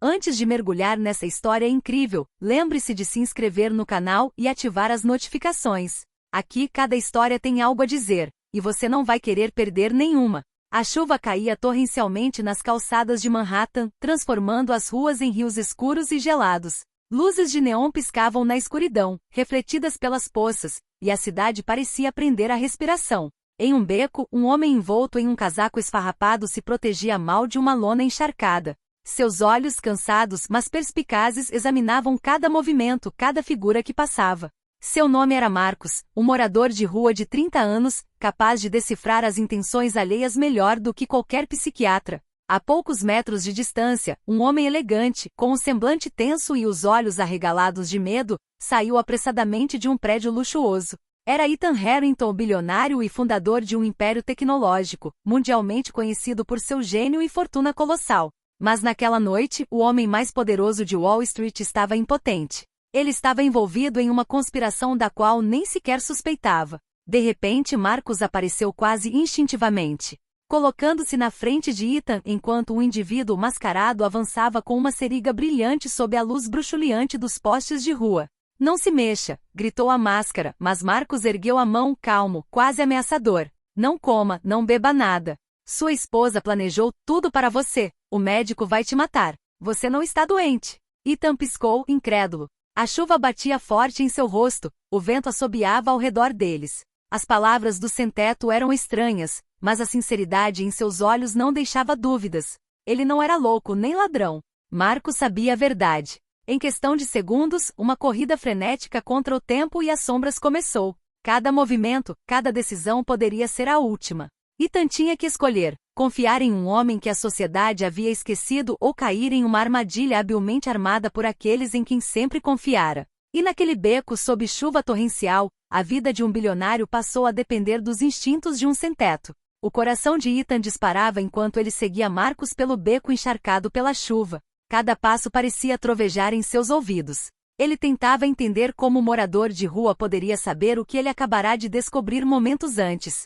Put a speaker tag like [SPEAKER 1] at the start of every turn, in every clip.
[SPEAKER 1] Antes de mergulhar nessa história incrível, lembre-se de se inscrever no canal e ativar as notificações. Aqui cada história tem algo a dizer, e você não vai querer perder nenhuma. A chuva caía torrencialmente nas calçadas de Manhattan, transformando as ruas em rios escuros e gelados. Luzes de neon piscavam na escuridão, refletidas pelas poças, e a cidade parecia prender a respiração. Em um beco, um homem envolto em um casaco esfarrapado se protegia mal de uma lona encharcada. Seus olhos, cansados mas perspicazes, examinavam cada movimento, cada figura que passava. Seu nome era Marcos, um morador de rua de 30 anos, capaz de decifrar as intenções alheias melhor do que qualquer psiquiatra. A poucos metros de distância, um homem elegante, com um semblante tenso e os olhos arregalados de medo, saiu apressadamente de um prédio luxuoso. Era Ethan Harrington, o bilionário e fundador de um império tecnológico, mundialmente conhecido por seu gênio e fortuna colossal. Mas naquela noite, o homem mais poderoso de Wall Street estava impotente. Ele estava envolvido em uma conspiração da qual nem sequer suspeitava. De repente, Marcos apareceu quase instintivamente, colocando-se na frente de Ethan enquanto um indivíduo mascarado avançava com uma seriga brilhante sob a luz bruxuleante dos postes de rua. "Não se mexa", gritou a máscara, mas Marcos ergueu a mão calmo, quase ameaçador. "Não coma, não beba nada. Sua esposa planejou tudo para você. O médico vai te matar. Você não está doente." Ethan piscou, incrédulo. A chuva batia forte em seu rosto, o vento assobiava ao redor deles. As palavras do sem-teto eram estranhas, mas a sinceridade em seus olhos não deixava dúvidas. Ele não era louco nem ladrão. Marcos sabia a verdade. Em questão de segundos, uma corrida frenética contra o tempo e as sombras começou. Cada movimento, cada decisão poderia ser a última. Ethan tinha que escolher: confiar em um homem que a sociedade havia esquecido ou cair em uma armadilha habilmente armada por aqueles em quem sempre confiara. E naquele beco sob chuva torrencial, a vida de um bilionário passou a depender dos instintos de um sem-teto. O coração de Ethan disparava enquanto ele seguia Marcos pelo beco encharcado pela chuva. Cada passo parecia trovejar em seus ouvidos. Ele tentava entender como o morador de rua poderia saber o que ele acabará de descobrir momentos antes.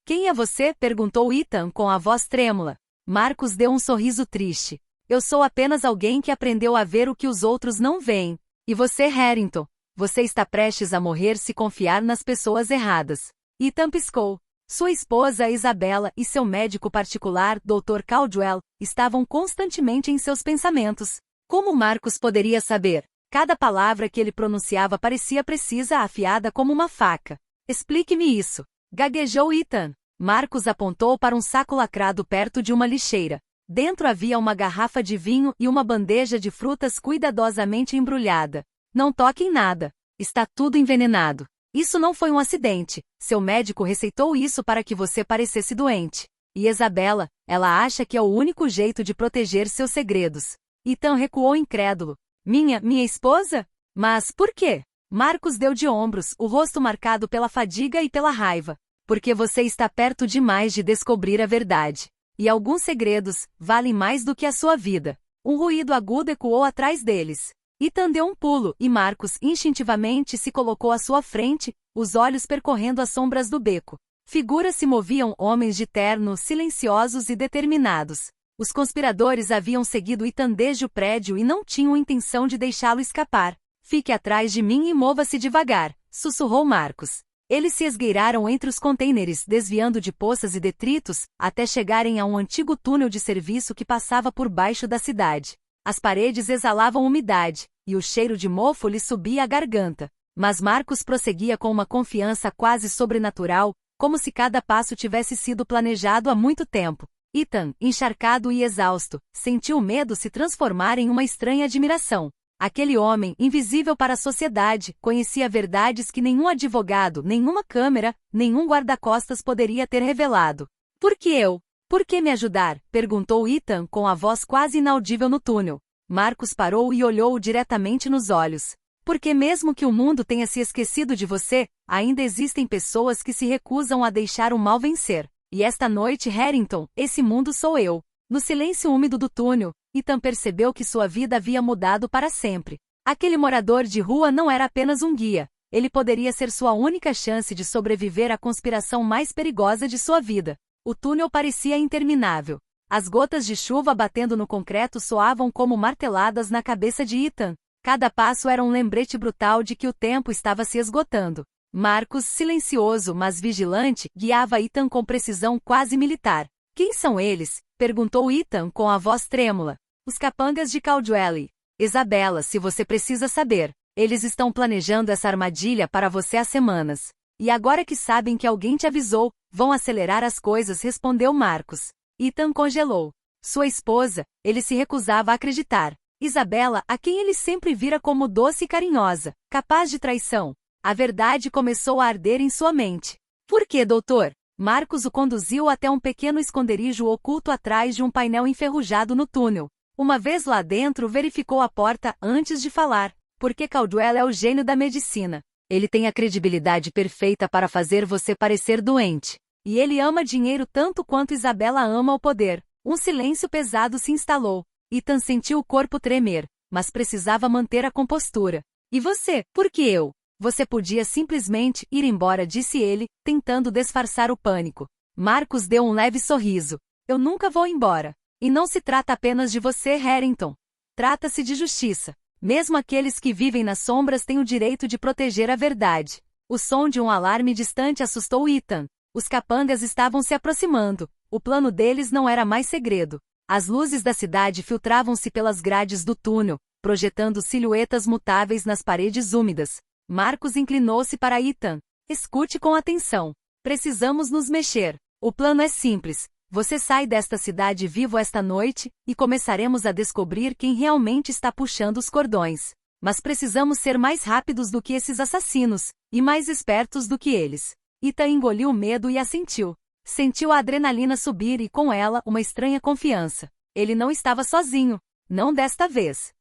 [SPEAKER 1] Quem é você?" perguntou Ethan com a voz trêmula. Marcos deu um sorriso triste. "Eu sou apenas alguém que aprendeu a ver o que os outros não veem. E você, Harrington? Você está prestes a morrer se confiar nas pessoas erradas." Ethan piscou. Sua esposa, Isabella, e seu médico particular, Dr. Caldwell, estavam constantemente em seus pensamentos. Como Marcos poderia saber? Cada palavra que ele pronunciava parecia precisa, afiada como uma faca. "Explique-me isso", gaguejou Ethan. Marcos apontou para um saco lacrado perto de uma lixeira. Dentro havia uma garrafa de vinho e uma bandeja de frutas cuidadosamente embrulhada. "Não toque em nada. Está tudo envenenado. Isso não foi um acidente. Seu médico receitou isso para que você parecesse doente. E Isabella, ela acha que é o único jeito de proteger seus segredos." Ethan recuou incrédulo. Minha esposa? Mas por quê?" Marcos deu de ombros, o rosto marcado pela fadiga e pela raiva. "Porque você está perto demais de descobrir a verdade. E alguns segredos valem mais do que a sua vida." Um ruído agudo ecoou atrás deles. Ethan deu um pulo e Marcos instintivamente se colocou à sua frente, os olhos percorrendo as sombras do beco. Figuras se moviam, homens de terno, silenciosos e determinados. Os conspiradores haviam seguido Ethan desde o prédio e não tinham intenção de deixá-lo escapar. "Fique atrás de mim e mova-se devagar", sussurrou Marcos. Eles se esgueiraram entre os contêineres, desviando de poças e detritos, até chegarem a um antigo túnel de serviço que passava por baixo da cidade. As paredes exalavam umidade, e o cheiro de mofo lhe subia à garganta. Mas Marcos prosseguia com uma confiança quase sobrenatural, como se cada passo tivesse sido planejado há muito tempo. Ethan, encharcado e exausto, sentiu o medo se transformar em uma estranha admiração. Aquele homem, invisível para a sociedade, conhecia verdades que nenhum advogado, nenhuma câmera, nenhum guarda-costas poderia ter revelado. "Por que eu? Por que me ajudar?" perguntou Ethan com a voz quase inaudível no túnel. Marcos parou e olhou-o diretamente nos olhos. "Porque mesmo que o mundo tenha se esquecido de você, ainda existem pessoas que se recusam a deixar o mal vencer. E esta noite, Harrington, esse mundo sou eu." No silêncio úmido do túnel, Ethan percebeu que sua vida havia mudado para sempre. Aquele morador de rua não era apenas um guia. Ele poderia ser sua única chance de sobreviver à conspiração mais perigosa de sua vida. O túnel parecia interminável. As gotas de chuva batendo no concreto soavam como marteladas na cabeça de Ethan. Cada passo era um lembrete brutal de que o tempo estava se esgotando. Marcus, silencioso mas vigilante, guiava Ethan com precisão quase militar. Quem são eles? Perguntou Ethan com a voz trêmula. Os capangas de Caldwell. Isabela, se você precisa saber. Eles estão planejando essa armadilha para você há semanas. E agora que sabem que alguém te avisou, vão acelerar as coisas, respondeu Marcus. Ethan congelou. Sua esposa, ele se recusava a acreditar. Isabela, a quem ele sempre vira como doce e carinhosa, capaz de traição. A verdade começou a arder em sua mente. Por que, doutor? Marcus o conduziu até um pequeno esconderijo oculto atrás de um painel enferrujado no túnel. Uma vez lá dentro, verificou a porta antes de falar. Porque Caldwell é o gênio da medicina. Ele tem a credibilidade perfeita para fazer você parecer doente. E ele ama dinheiro tanto quanto Isabela ama o poder. Um silêncio pesado se instalou. Ethan sentiu o corpo tremer, mas precisava manter a compostura. E você? Por que eu? Você podia simplesmente ir embora, disse ele, tentando disfarçar o pânico. Marcus deu um leve sorriso. Eu nunca vou embora. E não se trata apenas de você, Harrington. Trata-se de justiça. Mesmo aqueles que vivem nas sombras têm o direito de proteger a verdade. O som de um alarme distante assustou Ethan. Os capangas estavam se aproximando. O plano deles não era mais segredo. As luzes da cidade filtravam-se pelas grades do túnel, projetando silhuetas mutáveis nas paredes úmidas. Marcus inclinou-se para Ethan. Escute com atenção. Precisamos nos mexer. O plano é simples. Você sai desta cidade vivo esta noite, e começaremos a descobrir quem realmente está puxando os cordões. Mas precisamos ser mais rápidos do que esses assassinos, e mais espertos do que eles. Ethan engoliu o medo e assentiu. Sentiu a adrenalina subir e com ela uma estranha confiança. Ele não estava sozinho. Não desta vez.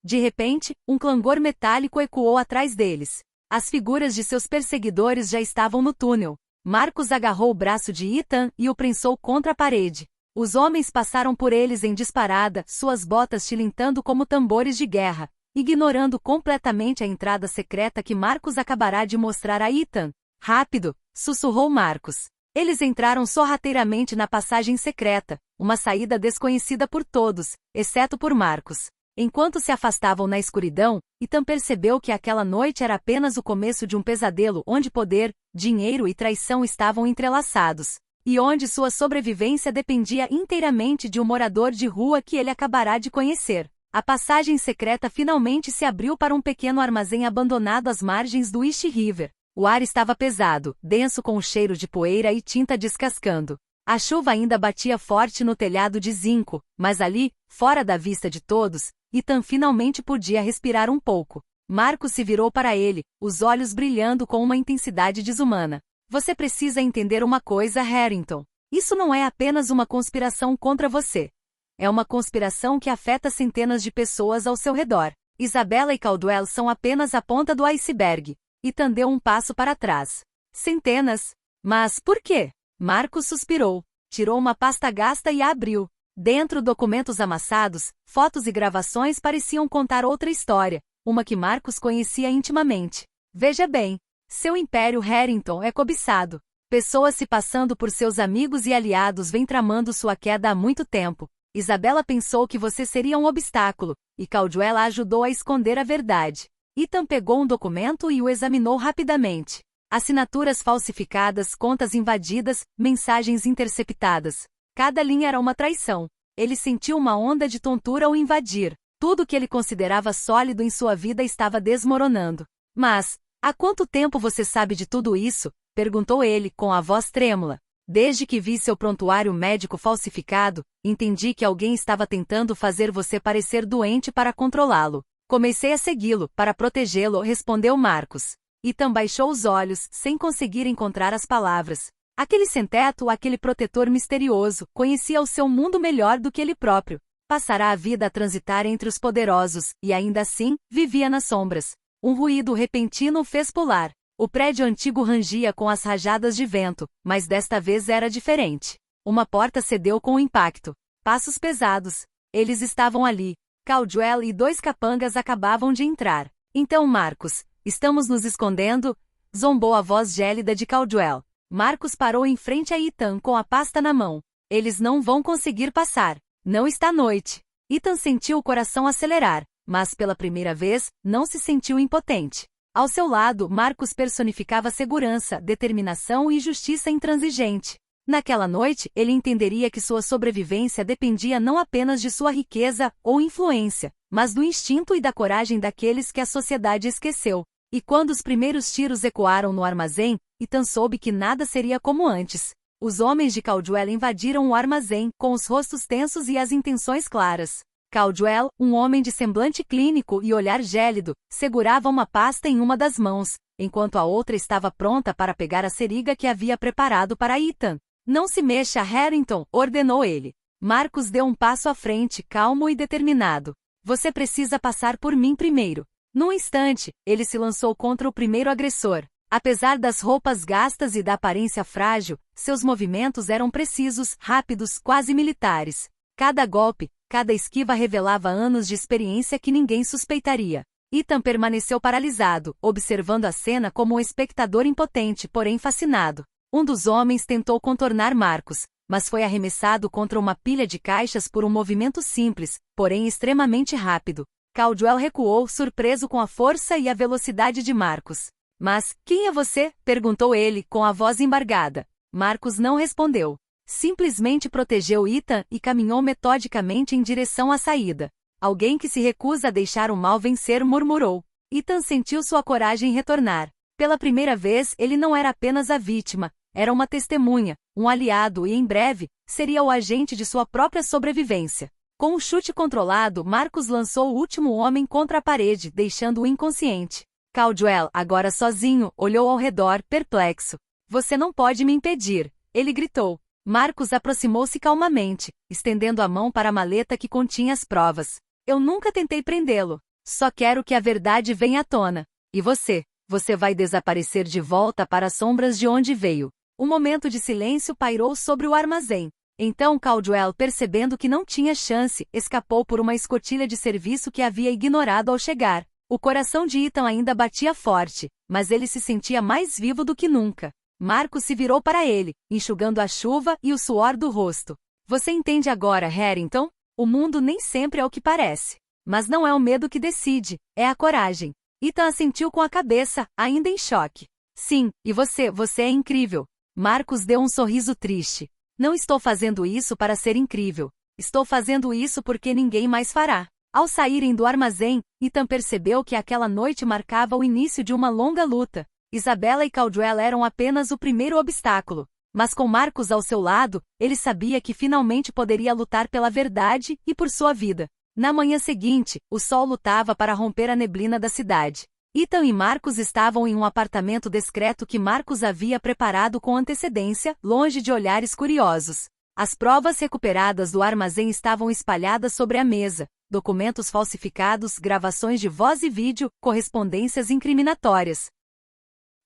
[SPEAKER 1] De repente, um clangor metálico ecoou atrás deles. As figuras de seus perseguidores já estavam no túnel. Marcus agarrou o braço de Ethan e o prensou contra a parede. Os homens passaram por eles em disparada, suas botas tilintando como tambores de guerra, ignorando completamente a entrada secreta que Marcus acabará de mostrar a Ethan. Rápido, sussurrou Marcus. Eles entraram sorrateiramente na passagem secreta, uma saída desconhecida por todos, exceto por Marcus. Enquanto se afastavam na escuridão, Ethan percebeu que aquela noite era apenas o começo de um pesadelo onde poder, dinheiro e traição estavam entrelaçados, e onde sua sobrevivência dependia inteiramente de um morador de rua que ele acabará de conhecer. A passagem secreta finalmente se abriu para um pequeno armazém abandonado às margens do East River. O ar estava pesado, denso com o cheiro de poeira e tinta descascando. A chuva ainda batia forte no telhado de zinco, mas ali, fora da vista de todos, Ethan finalmente podia respirar um pouco. Marcus se virou para ele, os olhos brilhando com uma intensidade desumana. Você precisa entender uma coisa, Harrington. Isso não é apenas uma conspiração contra você. É uma conspiração que afeta centenas de pessoas ao seu redor. Isabela e Caldwell são apenas a ponta do iceberg. Ethan deu um passo para trás. Centenas? Mas por quê? Marcus suspirou. Tirou uma pasta gasta e a abriu. Dentro, documentos amassados, fotos e gravações pareciam contar outra história, uma que Marcus conhecia intimamente. Veja bem, seu império Harrington é cobiçado. Pessoas se passando por seus amigos e aliados vêm tramando sua queda há muito tempo. Isabela pensou que você seria um obstáculo, e Caldwell a ajudou a esconder a verdade. Ethan pegou um documento e o examinou rapidamente. Assinaturas falsificadas, contas invadidas, mensagens interceptadas. Cada linha era uma traição. Ele sentiu uma onda de tontura ao invadir. Tudo que ele considerava sólido em sua vida estava desmoronando. Mas, há quanto tempo você sabe de tudo isso? Perguntou ele, com a voz trêmula. Desde que vi seu prontuário médico falsificado, entendi que alguém estava tentando fazer você parecer doente para controlá-lo. Comecei a segui-lo, para protegê-lo, respondeu Marcus. Ethan baixou os olhos, sem conseguir encontrar as palavras. Aquele sem-teto, aquele protetor misterioso, conhecia o seu mundo melhor do que ele próprio. Passará a vida a transitar entre os poderosos, e ainda assim, vivia nas sombras. Um ruído repentino o fez pular. O prédio antigo rangia com as rajadas de vento, mas desta vez era diferente. Uma porta cedeu com o impacto. Passos pesados. Eles estavam ali. Caldwell e 2 capangas acabavam de entrar. Então Marcus, estamos nos escondendo? Zombou a voz gélida de Caldwell. Marcus parou em frente a Ethan com a pasta na mão. Eles não vão conseguir passar. Não está noite. Ethan sentiu o coração acelerar, mas pela primeira vez, não se sentiu impotente. Ao seu lado, Marcus personificava segurança, determinação e justiça intransigente. Naquela noite, ele entenderia que sua sobrevivência dependia não apenas de sua riqueza ou influência, mas do instinto e da coragem daqueles que a sociedade esqueceu. E quando os primeiros tiros ecoaram no armazém, Ethan soube que nada seria como antes. Os homens de Caldwell invadiram o armazém, com os rostos tensos e as intenções claras. Caldwell, um homem de semblante clínico e olhar gélido, segurava uma pasta em uma das mãos, enquanto a outra estava pronta para pegar a seringa que havia preparado para Ethan. Não se mexa, Harrington, ordenou ele. Marcus deu um passo à frente, calmo e determinado. Você precisa passar por mim primeiro. Num instante, ele se lançou contra o primeiro agressor. Apesar das roupas gastas e da aparência frágil, seus movimentos eram precisos, rápidos, quase militares. Cada golpe, cada esquiva revelava anos de experiência que ninguém suspeitaria. Ethan permaneceu paralisado, observando a cena como um espectador impotente, porém fascinado. Um dos homens tentou contornar Marcus, mas foi arremessado contra uma pilha de caixas por um movimento simples, porém extremamente rápido. Caldwell recuou, surpreso com a força e a velocidade de Marcus. Mas, quem é você? Perguntou ele, com a voz embargada. Marcus não respondeu. Simplesmente protegeu Ethan e caminhou metodicamente em direção à saída. Alguém que se recusa a deixar o mal vencer, murmurou. Ethan sentiu sua coragem retornar. Pela primeira vez, ele não era apenas a vítima, era uma testemunha, um aliado e, em breve, seria o agente de sua própria sobrevivência. Com um chute controlado, Marcus lançou o último homem contra a parede, deixando-o inconsciente. Caldwell, agora sozinho, olhou ao redor, perplexo. Você não pode me impedir, ele gritou. Marcus aproximou-se calmamente, estendendo a mão para a maleta que continha as provas. Eu nunca tentei prendê-lo. Só quero que a verdade venha à tona. E você? Você vai desaparecer de volta para as sombras de onde veio. Um momento de silêncio pairou sobre o armazém. Então Caldwell, percebendo que não tinha chance, escapou por uma escotilha de serviço que havia ignorado ao chegar. O coração de Ethan ainda batia forte, mas ele se sentia mais vivo do que nunca. Marcus se virou para ele, enxugando a chuva e o suor do rosto. Você entende agora, Harrington? O mundo nem sempre é o que parece. Mas não é o medo que decide, é a coragem. Ethan assentiu com a cabeça, ainda em choque. Sim, e você é incrível. Marcus deu um sorriso triste. Não estou fazendo isso para ser incrível. Estou fazendo isso porque ninguém mais fará. Ao saírem do armazém, Ethan percebeu que aquela noite marcava o início de uma longa luta. Isabella e Caldwell eram apenas o primeiro obstáculo. Mas com Marcus ao seu lado, ele sabia que finalmente poderia lutar pela verdade e por sua vida. Na manhã seguinte, o sol lutava para romper a neblina da cidade. Ethan e Marcus estavam em um apartamento discreto que Marcus havia preparado com antecedência, longe de olhares curiosos. As provas recuperadas do armazém estavam espalhadas sobre a mesa, documentos falsificados, gravações de voz e vídeo, correspondências incriminatórias.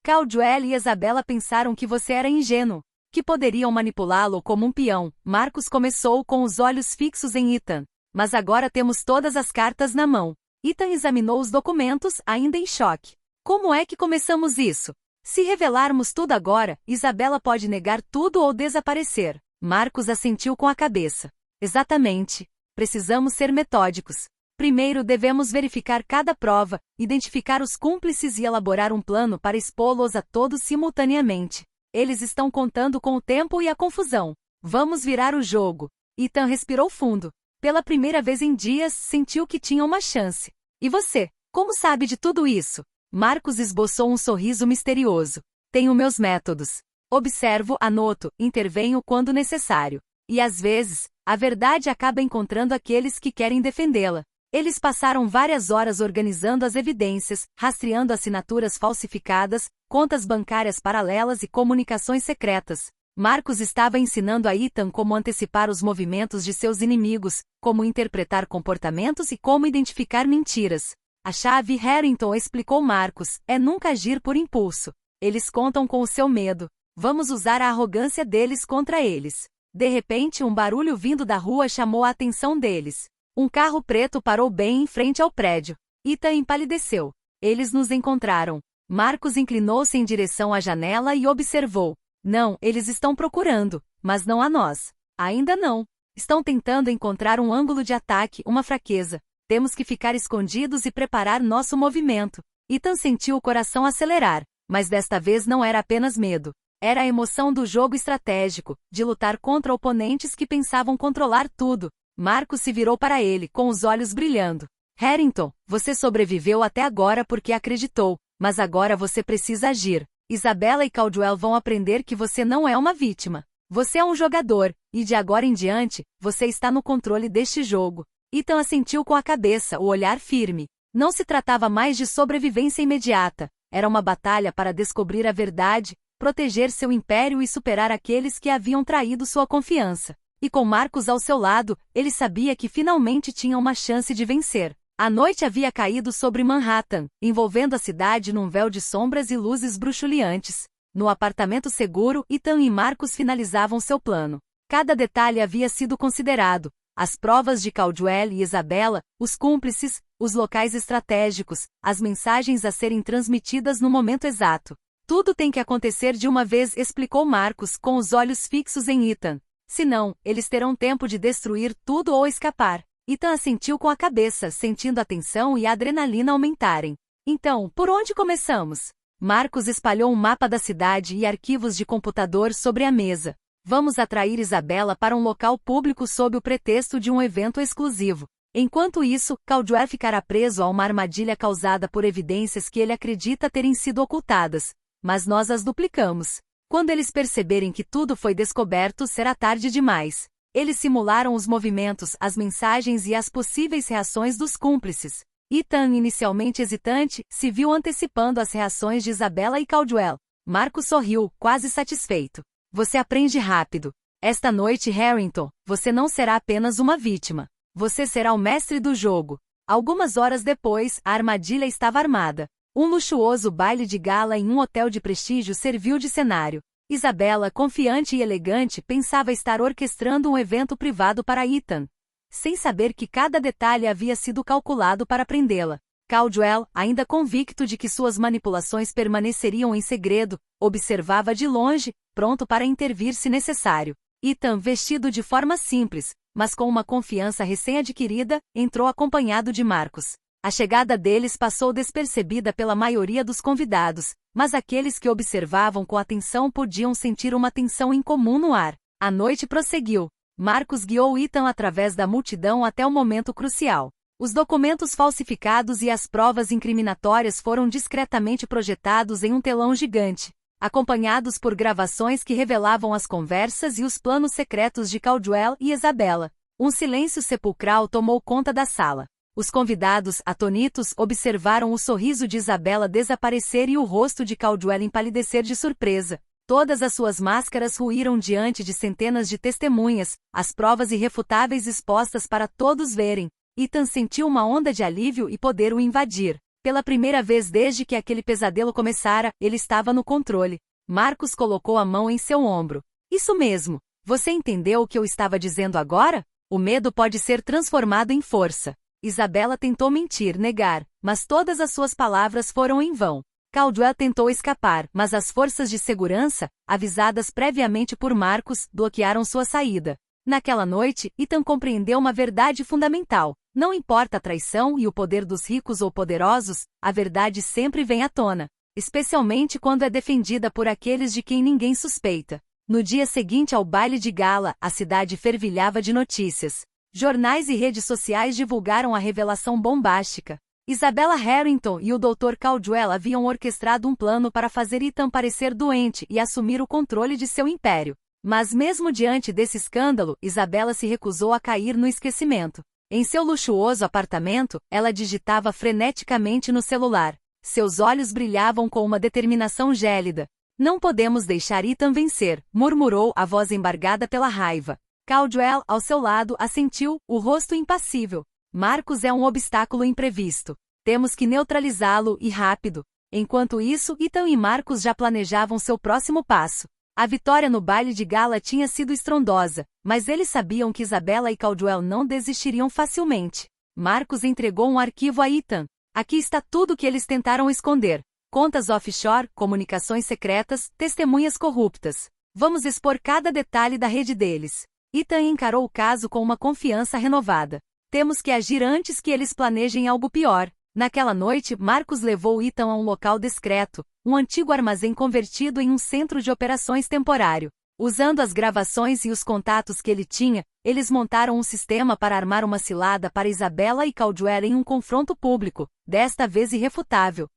[SPEAKER 1] Caldwell e Isabella pensaram que você era ingênuo, que poderiam manipulá-lo como um peão. Marcus começou com os olhos fixos em Ethan. Mas agora temos todas as cartas na mão. Ethan examinou os documentos, ainda em choque. Como é que começamos isso? Se revelarmos tudo agora, Isabella pode negar tudo ou desaparecer. Marcus assentiu com a cabeça. Exatamente. Precisamos ser metódicos. Primeiro devemos verificar cada prova, identificar os cúmplices e elaborar um plano para expô-los a todos simultaneamente. Eles estão contando com o tempo e a confusão. Vamos virar o jogo. Ethan respirou fundo. Pela primeira vez em dias, sentiu que tinha uma chance. E você? Como sabe de tudo isso? Marcus esboçou um sorriso misterioso. Tenho meus métodos. Observo, anoto, intervenho quando necessário. E às vezes, a verdade acaba encontrando aqueles que querem defendê-la. Eles passaram várias horas organizando as evidências, rastreando assinaturas falsificadas, contas bancárias paralelas e comunicações secretas. Marcus estava ensinando a Ethan como antecipar os movimentos de seus inimigos, como interpretar comportamentos e como identificar mentiras. A chave, Harrington explicou Marcus, é nunca agir por impulso. Eles contam com o seu medo. Vamos usar a arrogância deles contra eles. De repente, um barulho vindo da rua chamou a atenção deles. Um carro preto parou bem em frente ao prédio. Ethan empalideceu. Eles nos encontraram. Marcus inclinou-se em direção à janela e observou. Não, eles estão procurando, mas não a nós. Ainda não. Estão tentando encontrar um ângulo de ataque, uma fraqueza. Temos que ficar escondidos e preparar nosso movimento. Ethan sentiu o coração acelerar, mas desta vez não era apenas medo. Era a emoção do jogo estratégico, de lutar contra oponentes que pensavam controlar tudo. Marcus se virou para ele, com os olhos brilhando. Harrington, você sobreviveu até agora porque acreditou, mas agora você precisa agir. Isabella e Caldwell vão aprender que você não é uma vítima. Você é um jogador, e de agora em diante, você está no controle deste jogo. Ethan assentiu com a cabeça, o olhar firme. Não se tratava mais de sobrevivência imediata. Era uma batalha para descobrir a verdade, proteger seu império e superar aqueles que haviam traído sua confiança. E com Marcus ao seu lado, ele sabia que finalmente tinha uma chance de vencer. A noite havia caído sobre Manhattan, envolvendo a cidade num véu de sombras e luzes bruxuleantes. No apartamento seguro, Ethan e Marcus finalizavam seu plano. Cada detalhe havia sido considerado. As provas de Caldwell e Isabella, os cúmplices, os locais estratégicos, as mensagens a serem transmitidas no momento exato. Tudo tem que acontecer de uma vez, explicou Marcus, com os olhos fixos em Ethan. Senão, eles terão tempo de destruir tudo ou escapar. Ethan assentiu com a cabeça, sentindo a tensão e a adrenalina aumentarem. Então, por onde começamos? Marcus espalhou um mapa da cidade e arquivos de computador sobre a mesa. Vamos atrair Isabella para um local público sob o pretexto de um evento exclusivo. Enquanto isso, Caldwell ficará preso a uma armadilha causada por evidências que ele acredita terem sido ocultadas. Mas nós as duplicamos. Quando eles perceberem que tudo foi descoberto, será tarde demais. Eles simularam os movimentos, as mensagens e as possíveis reações dos cúmplices. Ethan, inicialmente hesitante, se viu antecipando as reações de Isabella e Caldwell. Marcus sorriu, quase satisfeito. Você aprende rápido. Esta noite, Harrington, você não será apenas uma vítima. Você será o mestre do jogo. Algumas horas depois, a armadilha estava armada. Um luxuoso baile de gala em um hotel de prestígio serviu de cenário. Isabella, confiante e elegante, pensava estar orquestrando um evento privado para Ethan, sem saber que cada detalhe havia sido calculado para prendê-la. Caldwell, ainda convicto de que suas manipulações permaneceriam em segredo, observava de longe, pronto para intervir se necessário. Ethan, vestido de forma simples, mas com uma confiança recém-adquirida, entrou acompanhado de Marcus. A chegada deles passou despercebida pela maioria dos convidados, mas aqueles que observavam com atenção podiam sentir uma tensão incomum no ar. A noite prosseguiu. Marcus guiou Ethan através da multidão até o momento crucial. Os documentos falsificados e as provas incriminatórias foram discretamente projetados em um telão gigante, acompanhados por gravações que revelavam as conversas e os planos secretos de Caldwell e Isabella. Um silêncio sepulcral tomou conta da sala. Os convidados, atônitos, observaram o sorriso de Isabella desaparecer e o rosto de Caldwell empalidecer de surpresa. Todas as suas máscaras ruíram diante de centenas de testemunhas, as provas irrefutáveis expostas para todos verem. Ethan sentiu uma onda de alívio e poder o invadir. Pela primeira vez desde que aquele pesadelo começara, ele estava no controle. Marcus colocou a mão em seu ombro. Isso mesmo. Você entendeu o que eu estava dizendo agora? O medo pode ser transformado em força. Isabella tentou mentir, negar, mas todas as suas palavras foram em vão. Caldwell tentou escapar, mas as forças de segurança, avisadas previamente por Marcus, bloquearam sua saída. Naquela noite, Ethan compreendeu uma verdade fundamental. Não importa a traição e o poder dos ricos ou poderosos, a verdade sempre vem à tona, especialmente quando é defendida por aqueles de quem ninguém suspeita. No dia seguinte ao baile de gala, a cidade fervilhava de notícias. Jornais e redes sociais divulgaram a revelação bombástica. Isabella Harrington e o Dr. Caldwell haviam orquestrado um plano para fazer Ethan parecer doente e assumir o controle de seu império. Mas mesmo diante desse escândalo, Isabella se recusou a cair no esquecimento. Em seu luxuoso apartamento, ela digitava freneticamente no celular. Seus olhos brilhavam com uma determinação gélida. Não podemos deixar Ethan vencer, murmurou, a voz embargada pela raiva. Caldwell, ao seu lado, assentiu, o rosto impassível. Marcus é um obstáculo imprevisto. Temos que neutralizá-lo e rápido. Enquanto isso, Ethan e Marcus já planejavam seu próximo passo. A vitória no baile de gala tinha sido estrondosa, mas eles sabiam que Isabella e Caldwell não desistiriam facilmente. Marcus entregou um arquivo a Ethan. Aqui está tudo o que eles tentaram esconder. Contas offshore, comunicações secretas, testemunhas corruptas. Vamos expor cada detalhe da rede deles. Ethan encarou o caso com uma confiança renovada. Temos que agir antes que eles planejem algo pior. Naquela noite, Marcus levou Ethan a um local discreto, um antigo armazém convertido em um centro de operações temporário. Usando as gravações e os contatos que ele tinha, eles montaram um sistema para armar uma cilada para Isabella e Caldwell em um confronto público, desta vez irrefutável.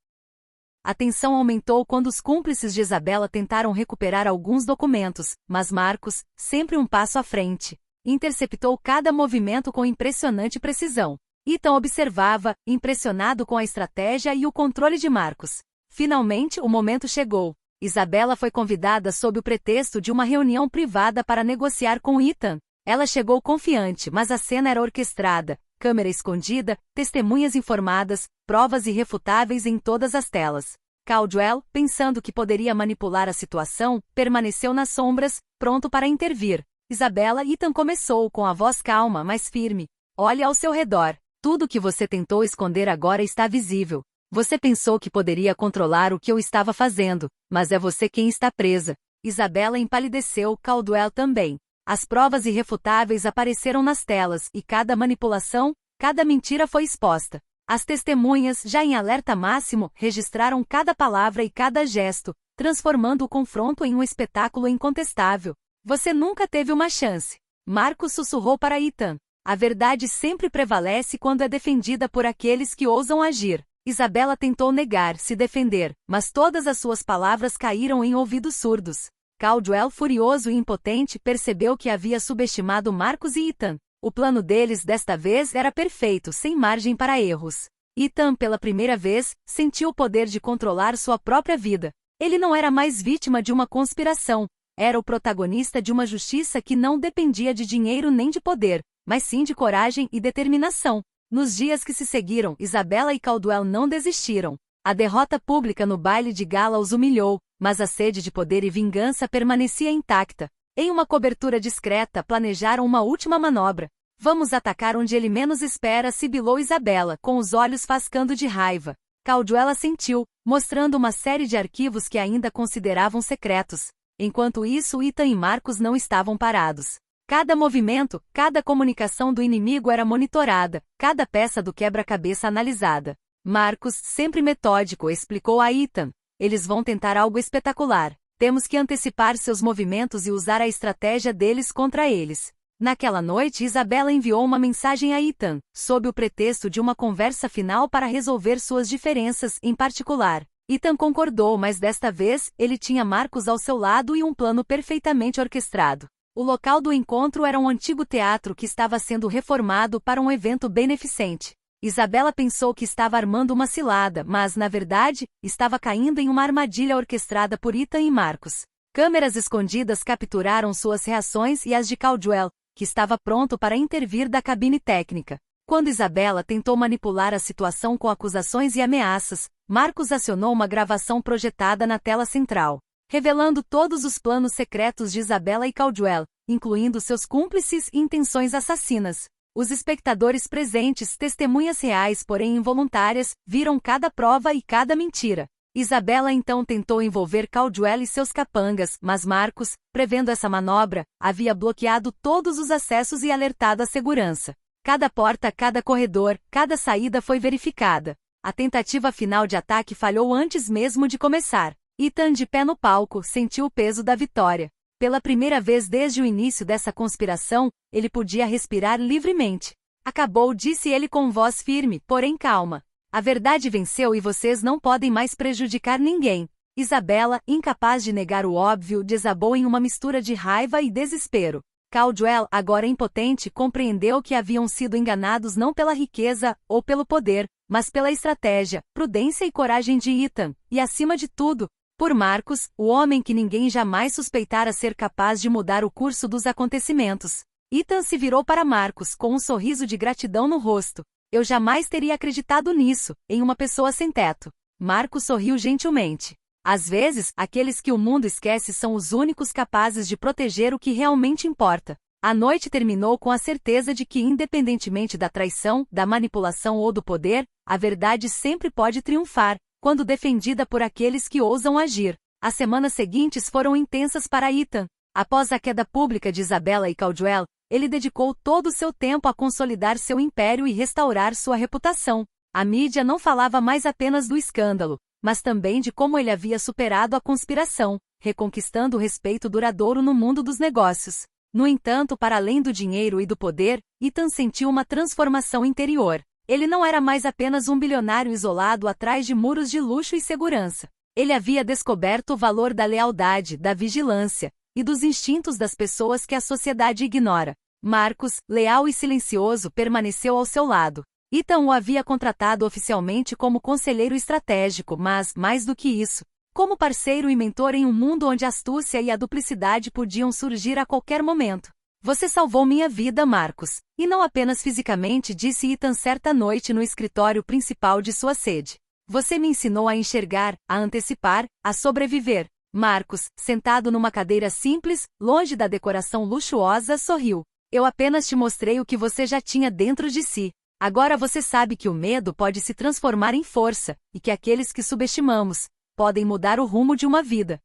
[SPEAKER 1] A tensão aumentou quando os cúmplices de Isabella tentaram recuperar alguns documentos, mas Marcus, sempre um passo à frente, interceptou cada movimento com impressionante precisão. Ethan observava, impressionado com a estratégia e o controle de Marcus. Finalmente, o momento chegou. Isabella foi convidada sob o pretexto de uma reunião privada para negociar com Ethan. Ela chegou confiante, mas a cena era orquestrada, câmera escondida, testemunhas informadas, provas irrefutáveis em todas as telas. Caldwell, pensando que poderia manipular a situação, permaneceu nas sombras, pronto para intervir. Isabella e Ethan começou com a voz calma, mas firme. Olhe ao seu redor. Tudo que você tentou esconder agora está visível. Você pensou que poderia controlar o que eu estava fazendo, mas é você quem está presa. Isabella empalideceu, Caldwell também. As provas irrefutáveis apareceram nas telas e cada manipulação, cada mentira foi exposta. As testemunhas, já em alerta máximo, registraram cada palavra e cada gesto, transformando o confronto em um espetáculo incontestável. Você nunca teve uma chance. Marcus sussurrou para Ethan. A verdade sempre prevalece quando é defendida por aqueles que ousam agir. Isabella tentou negar, se defender, mas todas as suas palavras caíram em ouvidos surdos. Caldwell, furioso e impotente, percebeu que havia subestimado Marcus e Ethan. O plano deles desta vez era perfeito, sem margem para erros. Ethan, pela primeira vez, sentiu o poder de controlar sua própria vida. Ele não era mais vítima de uma conspiração. Era o protagonista de uma justiça que não dependia de dinheiro nem de poder, mas sim de coragem e determinação. Nos dias que se seguiram, Isabella e Caldwell não desistiram. A derrota pública no baile de gala os humilhou, mas a sede de poder e vingança permanecia intacta. Em uma cobertura discreta, planejaram uma última manobra. Vamos atacar onde ele menos espera, sibilou Isabella, com os olhos fascando de raiva. Caldwell assentiu, mostrando uma série de arquivos que ainda consideravam secretos. Enquanto isso, Ethan e Marcus não estavam parados. Cada movimento, cada comunicação do inimigo era monitorada, cada peça do quebra-cabeça analisada. Marcus, sempre metódico, explicou a Ethan. Eles vão tentar algo espetacular. Temos que antecipar seus movimentos e usar a estratégia deles contra eles. Naquela noite, Isabella enviou uma mensagem a Ethan, sob o pretexto de uma conversa final para resolver suas diferenças, em particular. Ethan concordou, mas desta vez, ele tinha Marcus ao seu lado e um plano perfeitamente orquestrado. O local do encontro era um antigo teatro que estava sendo reformado para um evento beneficente. Isabella pensou que estava armando uma cilada, mas, na verdade, estava caindo em uma armadilha orquestrada por Ethan e Marcus. Câmeras escondidas capturaram suas reações e as de Caldwell, que estava pronto para intervir da cabine técnica. Quando Isabella tentou manipular a situação com acusações e ameaças, Marcus acionou uma gravação projetada na tela central, revelando todos os planos secretos de Isabella e Caldwell, incluindo seus cúmplices e intenções assassinas. Os espectadores presentes, testemunhas reais porém involuntárias, viram cada prova e cada mentira. Isabella então tentou envolver Caldwell e seus capangas, mas Marcus, prevendo essa manobra, havia bloqueado todos os acessos e alertado a segurança. Cada porta, cada corredor, cada saída foi verificada. A tentativa final de ataque falhou antes mesmo de começar. Ethan, de pé no palco, sentiu o peso da vitória. Pela primeira vez desde o início dessa conspiração, ele podia respirar livremente. Acabou, disse ele com voz firme, porém calma. A verdade venceu e vocês não podem mais prejudicar ninguém. Isabella, incapaz de negar o óbvio, desabou em uma mistura de raiva e desespero. Caldwell, agora impotente, compreendeu que haviam sido enganados não pela riqueza ou pelo poder, mas pela estratégia, prudência e coragem de Ethan, e acima de tudo, por Marcus, o homem que ninguém jamais suspeitara ser capaz de mudar o curso dos acontecimentos. Ethan se virou para Marcus com um sorriso de gratidão no rosto. Eu jamais teria acreditado nisso, em uma pessoa sem teto. Marcus sorriu gentilmente. Às vezes, aqueles que o mundo esquece são os únicos capazes de proteger o que realmente importa. A noite terminou com a certeza de que, independentemente da traição, da manipulação ou do poder, a verdade sempre pode triunfar, quando defendida por aqueles que ousam agir. As semanas seguintes foram intensas para Ethan. Após a queda pública de Isabella e Caldwell, ele dedicou todo o seu tempo a consolidar seu império e restaurar sua reputação. A mídia não falava mais apenas do escândalo, mas também de como ele havia superado a conspiração, reconquistando o respeito duradouro no mundo dos negócios. No entanto, para além do dinheiro e do poder, Ethan sentiu uma transformação interior. Ele não era mais apenas um bilionário isolado atrás de muros de luxo e segurança. Ele havia descoberto o valor da lealdade, da vigilância e dos instintos das pessoas que a sociedade ignora. Marcus, leal e silencioso, permaneceu ao seu lado. Ethan o havia contratado oficialmente como conselheiro estratégico, mas, mais do que isso, como parceiro e mentor em um mundo onde a astúcia e a duplicidade podiam surgir a qualquer momento. Você salvou minha vida, Marcus. E não apenas fisicamente, disse Ethan certa noite no escritório principal de sua sede. Você me ensinou a enxergar, a antecipar, a sobreviver. Marcus, sentado numa cadeira simples, longe da decoração luxuosa, sorriu. Eu apenas te mostrei o que você já tinha dentro de si. Agora você sabe que o medo pode se transformar em força, e que aqueles que subestimamos podem mudar o rumo de uma vida.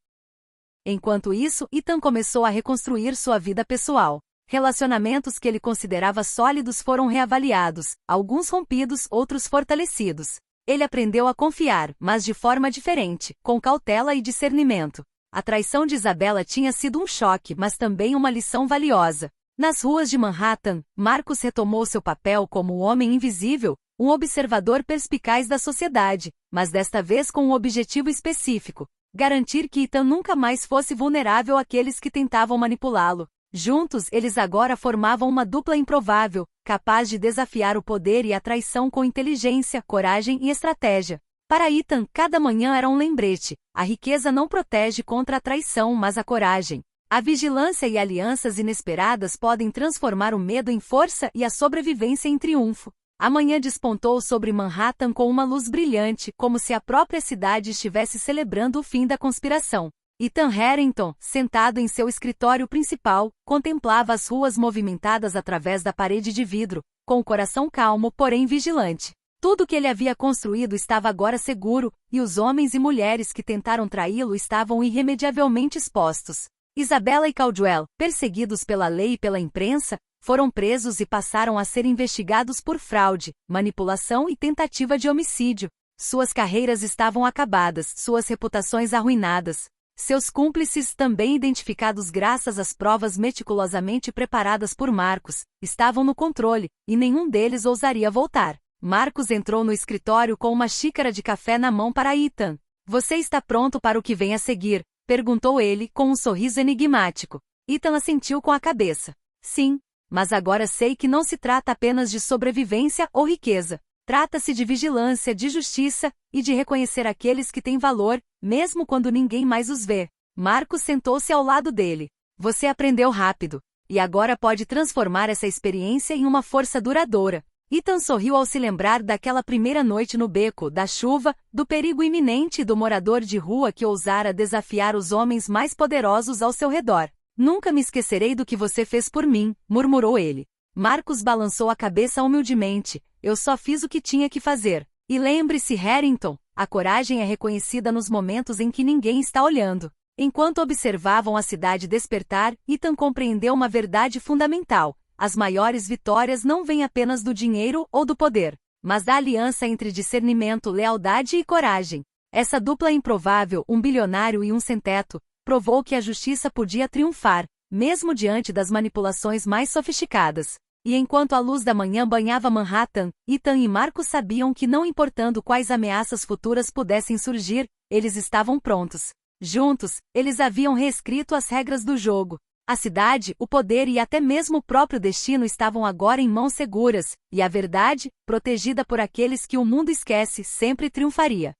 [SPEAKER 1] Enquanto isso, Ethan começou a reconstruir sua vida pessoal. Relacionamentos que ele considerava sólidos foram reavaliados, alguns rompidos, outros fortalecidos. Ele aprendeu a confiar, mas de forma diferente, com cautela e discernimento. A traição de Isabella tinha sido um choque, mas também uma lição valiosa. Nas ruas de Manhattan, Marcus retomou seu papel como o homem invisível, um observador perspicaz da sociedade, mas desta vez com um objetivo específico: garantir que Ethan nunca mais fosse vulnerável àqueles que tentavam manipulá-lo. Juntos, eles agora formavam uma dupla improvável, capaz de desafiar o poder e a traição com inteligência, coragem e estratégia. Para Ethan, cada manhã era um lembrete: a riqueza não protege contra a traição, mas a coragem. A vigilância e alianças inesperadas podem transformar o medo em força e a sobrevivência em triunfo. A manhã despontou sobre Manhattan com uma luz brilhante, como se a própria cidade estivesse celebrando o fim da conspiração. Ethan Harrington, sentado em seu escritório principal, contemplava as ruas movimentadas através da parede de vidro, com o coração calmo, porém vigilante. Tudo que ele havia construído estava agora seguro, e os homens e mulheres que tentaram traí-lo estavam irremediavelmente expostos. Isabella e Caldwell, perseguidos pela lei e pela imprensa, foram presos e passaram a ser investigados por fraude, manipulação e tentativa de homicídio. Suas carreiras estavam acabadas, suas reputações arruinadas. Seus cúmplices, também identificados graças às provas meticulosamente preparadas por Marcus, estavam no controle, e nenhum deles ousaria voltar. Marcus entrou no escritório com uma xícara de café na mão para Ethan. Você está pronto para o que vem a seguir? Perguntou ele, com um sorriso enigmático. Ethan assentiu com a cabeça. Sim, mas agora sei que não se trata apenas de sobrevivência ou riqueza. Trata-se de vigilância, de justiça, e de reconhecer aqueles que têm valor, mesmo quando ninguém mais os vê. Marcus sentou-se ao lado dele. Você aprendeu rápido, e agora pode transformar essa experiência em uma força duradoura. Ethan sorriu ao se lembrar daquela primeira noite no beco, da chuva, do perigo iminente e do morador de rua que ousara desafiar os homens mais poderosos ao seu redor. Nunca me esquecerei do que você fez por mim, murmurou ele. Marcus balançou a cabeça humildemente. Eu só fiz o que tinha que fazer. E lembre-se, Harrington, a coragem é reconhecida nos momentos em que ninguém está olhando. Enquanto observavam a cidade despertar, Ethan compreendeu uma verdade fundamental. As maiores vitórias não vêm apenas do dinheiro ou do poder, mas da aliança entre discernimento, lealdade e coragem. Essa dupla improvável, um bilionário e um sem-teto, provou que a justiça podia triunfar, mesmo diante das manipulações mais sofisticadas. E enquanto a luz da manhã banhava Manhattan, Ethan e Marcus sabiam que não importando quais ameaças futuras pudessem surgir, eles estavam prontos. Juntos, eles haviam reescrito as regras do jogo. A cidade, o poder e até mesmo o próprio destino estavam agora em mãos seguras, e a verdade, protegida por aqueles que o mundo esquece, sempre triunfaria.